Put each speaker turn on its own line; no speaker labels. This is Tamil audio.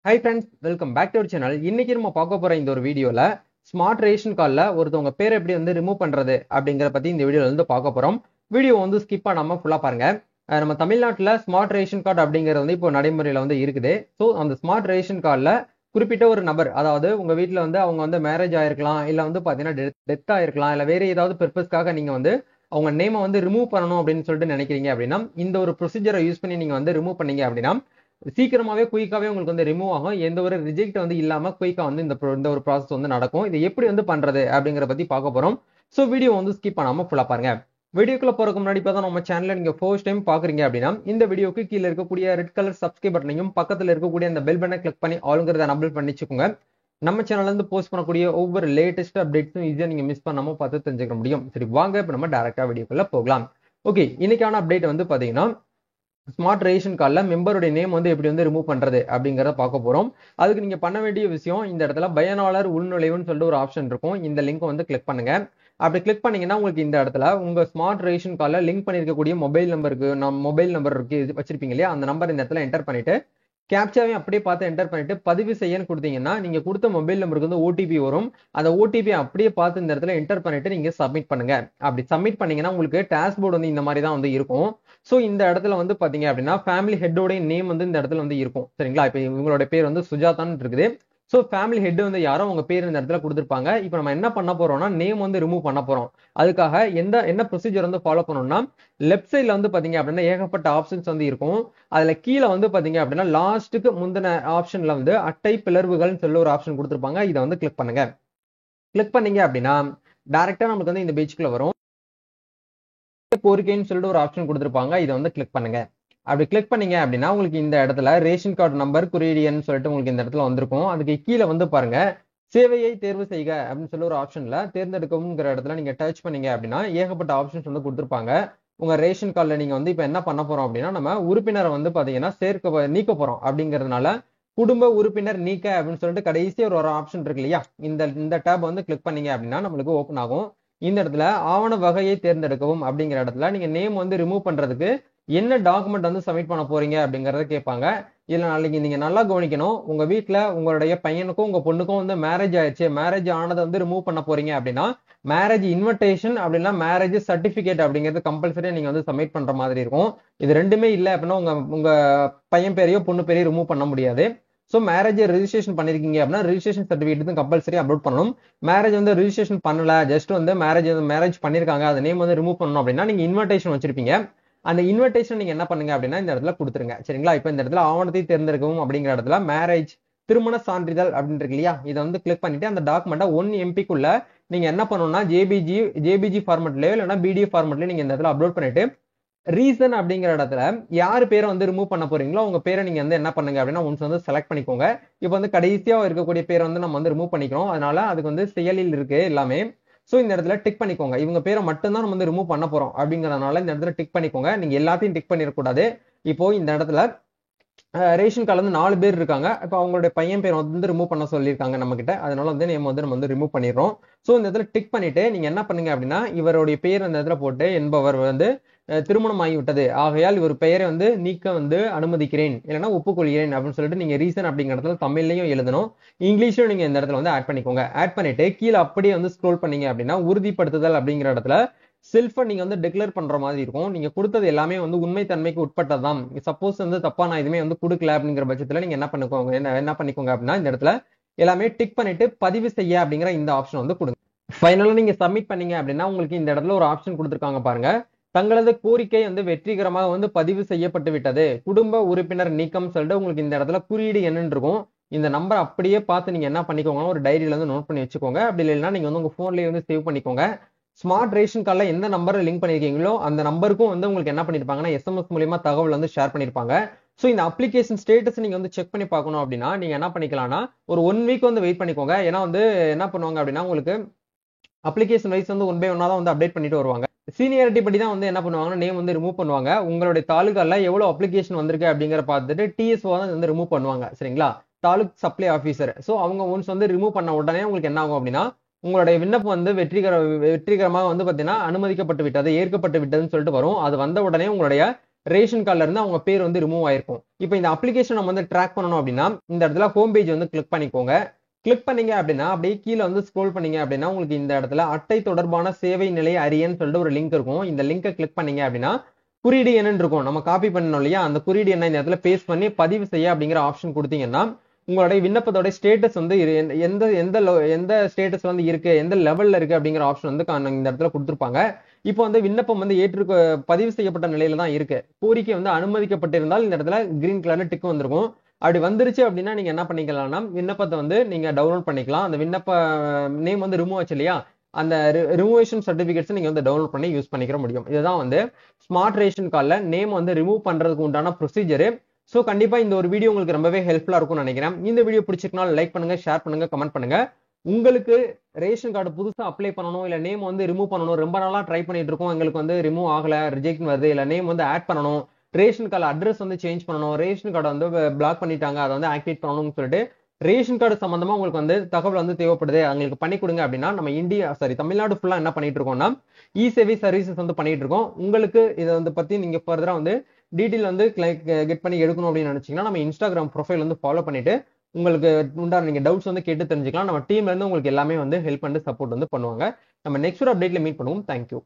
Hi friends, welcome back to our channel. இன்னைக்கு நம்ம பார்க்க போற இந்த ஒரு வீடியோல ஸ்மார்ட் ரேஷன் கார்டுல ஒருத்தவங்க பேர் எப்படி ரிமூவ் பண்றது அப்படிங்கறத பத்தி இந்த வீடியோல பார்க்க போறோம். வீடியோ ஸ்கிப் பண்ணாம ஃபுல்லா பாருங்க. நம்ம தமிழ்நாட்டுல ஸ்மார்ட் ரேஷன் கார்டு அப்படிங்கிறது இப்போ நடைமுறையில இருக்குது. ஸோ அந்த ஸ்மார்ட் ரேஷன் கார்டுல குறிப்பிட்ட ஒரு நபர், அதாவது உங்க வீட்டுல அவங்க மேரேஜ் ஆயிருக்கலாம், இல்ல பாத்தீங்கன்னா டெத் ஆயிருக்கலாம், இல்ல வேற ஏதாவது பெர்பஸ்க்காக நீங்க அவங்க நேமை ரிமூவ் பண்ணணும் அப்படின்னு சொல்லிட்டு நினைக்கிறீங்க அப்படின்னா இந்த ஒரு ப்ரொசீஜரை யூஸ் பண்ணி நீங்க ரிமூவ் பண்ணீங்க அப்படின்னா சீக்கிரமாவே குயிக்காவே உங்களுக்கு ரிமூவ் ஆகும். எந்த ஒரு ரிஜெக்ட் இல்லாம குயிக்கா இந்த ஒரு ப்ராசஸ் நடக்கும். இது எப்படி பண்றது அப்படிங்கறத பத்தி பார்க்க போறோம். சோ வீடியோ ஸ்கிப் பண்ணாம ஃபுல்லா பாருங்க. வீடியோக்குள்ள போறதுக்கு முன்னாடி இப்பதான் நம்ம சேனல்ல நீங்க ஃபர்ஸ்ட் டைம் பாக்குறீங்க அப்படின்னா இந்த வீடியோக்கு கீழே இருக்கக்கூடிய ரெட் கலர் சப்ஸ்கிரைப் பட்டனையும் பக்கத்துல இருக்கக்கூடிய அந்த பெல் பட்டனை கிளிக் பண்ணி ஆளுங்கிறத எனபிள் பண்ணிச்சுக்கோங்க. நம்ம சேனல்ல இருந்து போஸ்ட் பண்ணக்கூடிய ஒவ்வொரு லேட்டஸ்ட் அப்டேட்ஸும் ஈஸியா நீங்க மிஸ் பண்ணாம பார்த்து தெரிஞ்சுக்க முடியும். சரி வாங்க இப்ப நம்ம டைரக்டா வீடியோக்குள்ள போகலாம். ஓகே, இன்னைக்கான அப்டேட் பாத்தீங்கன்னா ஸ்மார்ட் ரேஷன் கார்டுல மெம்பருடைய நேம் எப்படி ரிமூவ் பண்றது அப்படிங்கறத பார்க்க போறோம். அதுக்கு நீங்க பண்ண வேண்டிய விஷயம், இந்த இடத்துல பயனாளர் உள்நுழைவுன்னு சொல்லிட்டு ஒரு ஆப்ஷன் இருக்கும். இந்த லிங்க் கிளிக் பண்ணுங்க. அப்படி கிளிக் பண்ணீங்கன்னா உங்களுக்கு இந்த இடத்துல உங்க ஸ்மார்ட் ரேஷன் கார்டுல லிங்க் பண்ணிருக்கக்கூடிய மொபைல் நம்பர் இருக்கு வச்சிருப்பீங்க இல்லையா, அந்த நம்பர் இந்த இடத்துல என்டர் பண்ணிட்டு கேப்சாவையும் அப்படியே பார்த்து என்டர் பண்ணிட்டு பதிவு செய்யன்னு கொடுத்தீங்கன்னா நீங்க கொடுத்த மொபைல் நம்பருக்கு ஓடிபி வரும். அந்த ஓடிபி அப்படியே பார்த்து இந்த இடத்துல என்டர் பண்ணிட்டு நீங்க சப்மிட் பண்ணுங்க. அப்படி சப்மிட் பண்ணீங்கன்னா உங்களுக்கு டாஷ்போர்டு இந்த மாதிரி தான் இருக்கும். சோ இந்த இடத்துல பாத்தீங்க அப்படின்னா ஃபேமிலி ஹெட்டோட நேம் இந்த இடத்துல இருக்கும். சரிங்களா? இப்ப இவங்களோட பேர் சுஜாதான்னு இருக்குது. சோ ஃபேமிலி ஹெட் யாரோ உங்க பேர் இந்த இடத்துல கொடுத்துருப்பாங்க. இப்போ நம்ம என்ன பண்ண போறோம்னா நேம் ரிமூவ் பண்ண போறோம். அதுக்காக என்ன ப்ரொசீஜர் ஃபாலோ பண்ணணும்னா லெஃப்ட் சைட்ல பாத்தீங்க அப்படின்னா ஏகப்பட்ட ஆப்ஷன்ஸ் இருக்கும். அதுல கீழே பாத்தீங்க அப்படின்னா லாஸ்ட்டுக்கு முந்தின ஆப்ஷன்ல அட்டை பிளர்வுகள்னு சொல்லி ஒரு ஆப்ஷன் கொடுத்துருப்பாங்க. இதை கிளிக் பண்ணுங்க. கிளிக் பண்ணீங்க அப்படின்னா டைரக்டா நமக்கு இந்த பேஜ்க்குள்ள வரும். கோரிக்கைன்னு சொல்லிட்டு ஒரு ஆப்ஷன் கொடுத்துருப்பாங்க. இதை கிளிக் பண்ணுங்க. அப்படி கிளிக் பண்ணீங்க அப்படின்னா உங்களுக்கு இந்த இடத்துல ரேஷன் கார்டு நம்பர் குறியீடுன்னு சொல்லிட்டு உங்களுக்கு இந்த இடத்துல வந்திருக்கும். அதுக்கு கீழே பாருங்க சேவையை தேர்வு செய்க அப்படின்னு சொல்லி ஒரு ஆப்ஷன்ல தேர்ந்தெடுக்கவும்ங்கிற இடத்துல நீங்க டச் பண்ணீங்க அப்படின்னா ஏகப்பட்ட ஆப்ஷன்ஸ் கொடுத்துருப்பாங்க. உங்க ரேஷன் கார்டுல நீங்க இப்ப என்ன பண்ண போறோம் அப்படின்னா நம்ம உறுப்பினரை பாத்தீங்கன்னா நீக்க போறோம். அப்படிங்கறதுனால குடும்ப உறுப்பினர் நீக்க அப்படின்னு சொல்லிட்டு கடைசி ஒரு ஆப்ஷன் இருக்கு இல்லையா, இந்த டேப் கிளிக் பண்ணீங்க அப்படின்னா நம்மளுக்கு ஓப்பன் ஆகும். இந்த இடத்துல ஆவண வகையை தேர்ந்தெடுக்கவும் அப்படிங்கிற இடத்துல நீங்க நேம் ரிமூவ் பண்றதுக்கு என்ன டாக்குமெண்ட் சப்மிட் பண்ண போறீங்க அப்படிங்கறத கேட்பாங்க. இதுல நாளைக்கு நீங்க நல்லா கவனிக்கணும். உங்க வீட்டுல உங்களுடைய பையனுக்கும் உங்க பொண்ணுக்கும் மேரேஜ் ஆயிடுச்சு, மேரேஜ் ஆனதை ரிமூவ் பண்ண போறீங்க அப்படின்னா மேரேஜ் இன்விடேஷன் அப்படின்னா மேரேஜ் சர்டிபிகேட் அப்படிங்கிறது கம்பல்சரியா நீங்க சப்மிட் பண்ற மாதிரி இருக்கும். இது ரெண்டுமே இல்ல அப்படின்னா உங்க பையன் பேரையோ பொண்ணு பேரையோ ரிமூவ் பண்ண முடியாது. சோ மேரேஜ் ரெஜிஸ்ட்ரேஷன் பண்ணிருக்கீங்க அப்படின்னா ரெஜிஸ்ட்ரேஷன் சர்டிபிகேட் கம்பல்சரி அப்லோட் பண்ணணும். மேரேஜ் ரெஜிஸ்ட்ரேஷன் பண்ணல, ஜஸ்ட் மேரேஜ் பண்ணிருக்காங்க, அதை நேம் ரிமூவ் பண்ணணும் அப்படின்னா நீங்க இன்விடேஷன் வச்சிருப்பீங்க. அந்த இன்விடேஷன் நீங்க என்ன பண்ணுங்க அப்படின்னா இந்த இடத்துல கொடுத்துருங்க. சரிங்களா? இப்ப இந்த இடத்துல ஆவணத்தை தேர்ந்தெடுக்கவும் அப்படிங்கிற இடத்துல மேரேஜ் திருமண சான்றிதழ் அப்படின்னு இருக்கு இல்லையா, இதை கிளிக் பண்ணிட்டு அந்த டாக்குமெண்ட்டை 1 MB நீங்க என்ன பண்ணணும்னா ஜேபிஜி ஃபார்மெட்லயோ இல்லைன்னா பிடிஎஃப் ஃபார்மெட்லயோ நீங்க இந்த இடத்துல அப்லோட் பண்ணிட்டு ரீசன் அப்படிங்கிற இடத்துல யாரு பேரை ரிமூவ் பண்ண போறீங்களோ உங்க பேரை நீங்க என்ன பண்ணுங்க அப்படின்னா ஒன்ஸ் செலக்ட் பண்ணிக்கோங்க. இப்போ கடைசியா இருக்கக்கூடிய பேரை நம்ம ரிமூவ் பண்ணிக்கிறோம். அதனால அதுக்கு செயலில் இருக்கு எல்லாமே. சோ இந்த இடத்துல டிக் பண்ணிக்கோங்க. இவங்க பேரை மட்டும் தான் நம்ம ரிமூவ் பண்ண போறோம் அப்படிங்கறதுனால இந்த இடத்துல டிக் பண்ணிக்கோங்க. நீங்க எல்லாத்தையும் டிக் பண்ணிடக்கூடாது. இப்போ இந்த இடத்துல ரேஷன் கார்டுல 4 பேர் இருக்காங்க. இப்போ அவங்களுடைய பையன் பேர் ரிமூவ் பண்ண சொல்லியிருக்காங்க நம்ம கிட்ட. அதனால நம்ம ரிமூவ் பண்ணிடுறோம். சோ இந்த இடத்துல டிக் பண்ணிட்டு நீங்க என்ன பண்ணுங்க அப்படின்னா இவருடைய பேர் இந்த இடத்துல போட்டு என்பவர் திருமணம் ஆகிவிட்டது ஆகையால் இவர் பெயரை நீக்க அனுமதிக்கிறேன் இல்லைன்னா ஒப்புக்கொள்கிறேன் அப்படின்னு சொல்லிட்டு நீங்க ரீசன் அப்படிங்கிறதுல தமிழ்லையும் எழுதணும், இங்கிலீஷும் நீங்க இந்த இடத்துல ஆட் பண்ணிக்கோங்க. ஆட் பண்ணிட்டு கீழே அப்படியே ஸ்க்ரோல் பண்ணீங்க அப்படின்னா உறுதிப்படுத்துதல் அப்படிங்கிற இடத்துல செல்ஃபை நீங்க டிக்ளேர் பண்ற மாதிரி இருக்கும். நீங்க கொடுத்தது எல்லாமே உண்மை தன்மைக்கு உட்பட்டதான். சப்போஸ் தப்பா நான் எதுவுமே கொடுக்கல அப்படிங்கிற பட்சத்துல நீங்க என்ன பண்ணிக்கோங்க அப்படின்னா இந்த இடத்துல எல்லாமே டிக் பண்ணிட்டு பதிவு செய்ய அப்படிங்கிற இந்த ஆப்ஷன் கொடுங்க. ஃபைனலா நீங்க சப்மிட் பண்ணீங்க அப்படின்னா உங்களுக்கு இந்த இடத்துல ஒரு ஆப்ஷன் கொடுத்துருக்காங்க பாருங்க, தங்களது கோரிக்கை வெற்றிகரமாக பதிவு செய்யப்பட்டு விட்டது, குடும்ப உறுப்பினர் நீக்கம் சொல்லிட்டு உங்களுக்கு இந்த இடத்துல குறியீடு என்னன்னு இருக்கும். இந்த நம்பர் அப்படியே பார்த்து நீங்க என்ன பண்ணிக்கோங்க, ஒரு டைரியில நோட் பண்ணி வச்சுக்கோங்க. அப்படி இல்லைன்னா நீங்க உங்க போன்லயே சேவ் பண்ணிக்கோங்க. ஸ்மார்ட் ரேஷன் கார்டுல எந்த நம்பரை லிங்க் பண்ணிருக்கீங்களோ அந்த நம்பருக்கும் உங்களுக்கு என்ன பண்ணிருப்பாங்கன்னா எஸ்எம்எஸ் மூலமா தகவல் ஷேர் பண்ணிருப்பாங்க. சோ இந்த அப்ளிகேஷன் ஸ்டேட்டஸ் நீங்க செக் பண்ணி பார்க்கணும் அப்படின்னா நீங்க என்ன பண்ணிக்கலாம்னா ஒரு 1 வீக் வெயிட் பண்ணிக்கோங்க. ஏன்னா என்ன பண்ணுவாங்க அப்படின்னா உங்களுக்கு அப்ளிகேஷன் வைஸ் 1 by 1 தான் அப்டேட் பண்ணிட்டு வருவாங்க. சீனியாரிட்டி படி தான் என்ன பண்ணுவாங்கன்னா நேம் ரிமூவ் பண்ணுவாங்க. உங்களுடைய தாலுகால எவ்வளவு அப்ளிகேஷன் வந்திருக்கு அப்படிங்கிற பார்த்துட்டு டிஎஸ்ஓ தான் ரிமூவ் பண்ணுவாங்க. சரிங்களா? Taluk supply officer. சோ அவங்க ஒன்ஸ் ரிமூவ் பண்ண உடனே உங்களுக்கு என்ன ஆகும் அப்படின்னா உங்களுடைய விண்ணப்பம் வெற்றிகரமாக பாத்தீங்கன்னா அனுமதிக்கப்பட்டு விட்டது, ஏற்கப்பட்டு விட்டதுன்னு சொல்லிட்டு வரும். அது வந்த உடனே உங்களுடைய ரேஷன் கார்டுல இருந்து அவங்க பேர் வந்து ரிமூவ் ஆயிருக்கும். இப்போ இந்த அப்ளிகேஷன் நம்ம வந்து ட்ராக் பண்ணணும் அப்படின்னா இந்த இடத்துல ஹோம் பேஜ் வந்து கிளிக் பண்ணிக்கோங்க. கிளிக் பண்ணீங்க அப்படின்னா அப்படியே கீழே வந்து ஸ்க்ரோல் பண்ணீங்க அப்படின்னா உங்களுக்கு இந்த இடத்துல அட்டை தொடர்பான சேவை நிலை அறியன்னு சொல்லிட்டு ஒரு லிங்க் இருக்கும். இந்த லிங்கை கிளிக் பண்ணீங்க அப்படின்னா குறியீடு என்னன்னு இருக்கும், நம்ம காப்பி பண்ணணும் இல்லையா, அந்த குறியீடு என்ன இந்த இடத்துல பேஸ்ட் பண்ணி பதிவு செய்ய அப்படிங்கிற ஆப்ஷன் கொடுத்தீங்கன்னா உங்களுடைய விண்ணப்பத்தோட ஸ்டேட்டஸ் வந்து எந்த எந்த எந்த ஸ்டேட்டஸ் வந்து இருக்கு, எந்த லெவல்ல இருக்கு அப்படிங்கிற ஆப்ஷன் வந்து இந்த இடத்துல கொடுத்துருப்பாங்க. இப்போ வந்து விண்ணப்பம் வந்து பதிவு செய்யப்பட்ட நிலையில தான் இருக்கு. கோரிக்கை வந்து அனுமதிக்கப்பட்டிருந்தால் இந்த இடத்துல கிரீன் கலர்ல டிக் வந்திருக்கும். அப்படி வந்துருச்சு அப்படின்னா நீங்க என்ன பண்ணிக்கலாம்னா விண்ணப்பத்தை வந்து நீங்க டவுன்லோட் பண்ணிக்கலாம். அந்த விண்ணப்ப நேம் வந்து ரிமூவ் ஆச்சு இல்லையா, அந்த ரிமூவேஷன் சர்டிபிகேட்ஸ் நீங்க வந்து டவுன்லோட் பண்ணி யூஸ் பண்ணிக்கிற முடியும். இதுதான் வந்து ஸ்மார்ட் ரேஷன் கார்டுல நேம் வந்து ரிமூவ் பண்றதுக்கு உண்டான ப்ரொசீஜர். ஸோ கண்டிப்பா இந்த ஒரு வீடியோ உங்களுக்கு ரொம்பவே ஹெல்ப்ஃபுல்லா இருக்கும்னு நினைக்கிறேன். இந்த வீடியோ பிடிச்சிருக்கனால லைக் பண்ணுங்க, ஷேர் பண்ணுங்க, கமெண்ட் பண்ணுங்க. உங்களுக்கு ரேஷன் கார்டு புதுசா அப்ளை பண்ணணும், இல்ல நேம் வந்து ரிமூவ் பண்ணணும், ரொம்ப நாளா ட்ரை பண்ணிட்டு இருக்கோம், எங்களுக்கு வந்து ரிமூவ் ஆகல, ரிஜெக்ட் வருது, இல்ல நேம் வந்து ஆட் பண்ணணும், ரேஷன் கார்டு அட்ரஸ் வந்து சேஞ்ச் பண்ணணும், ரேஷன் கார்டை வந்து பிளாக் பண்ணிட்டாங்க, அதை வந்து ஆக்டிவேட் பண்ணணும்னு சொல்லிட்டு ரேஷன் கார்டு சம்பந்தமா உங்களுக்கு வந்து தகவல் வந்து தேவைப்படுது, அவங்களுக்கு பண்ணி கொடுங்க அப்படின்னா நம்ம தமிழ்நாடு ஃபுல்லா என்ன பண்ணிட்டு இருக்கோம்னா இ சேவை சர்வீசஸ் வந்து பண்ணிட்டு இருக்கோம். உங்களுக்கு இதை வந்து பத்தி நீங்க ஃபர்தரா வந்து டீட்டெயில் வந்து கெட் பண்ணி எடுக்கணும் அப்படின்னு நினைச்சீங்கன்னா நம்ம இன்ஸ்டாகிராம் ப்ரொஃபைல் வந்து ஃபாலோ பண்ணிட்டு உங்களுக்கு உண்டான நீங்க டவுட்ஸ் வந்து கேட்டு தெரிஞ்சுக்கலாம். நம்ம டீம்ல இருந்து உங்களுக்கு எல்லாமே வந்து ஹெல்ப் அண்ட் சப்போர்ட் வந்து பண்ணுவாங்க. நம்ம நெக்ஸ்ட் ஒரு அப்டேட்ல மீட் பண்ணுவோம். தேங்க்யூ.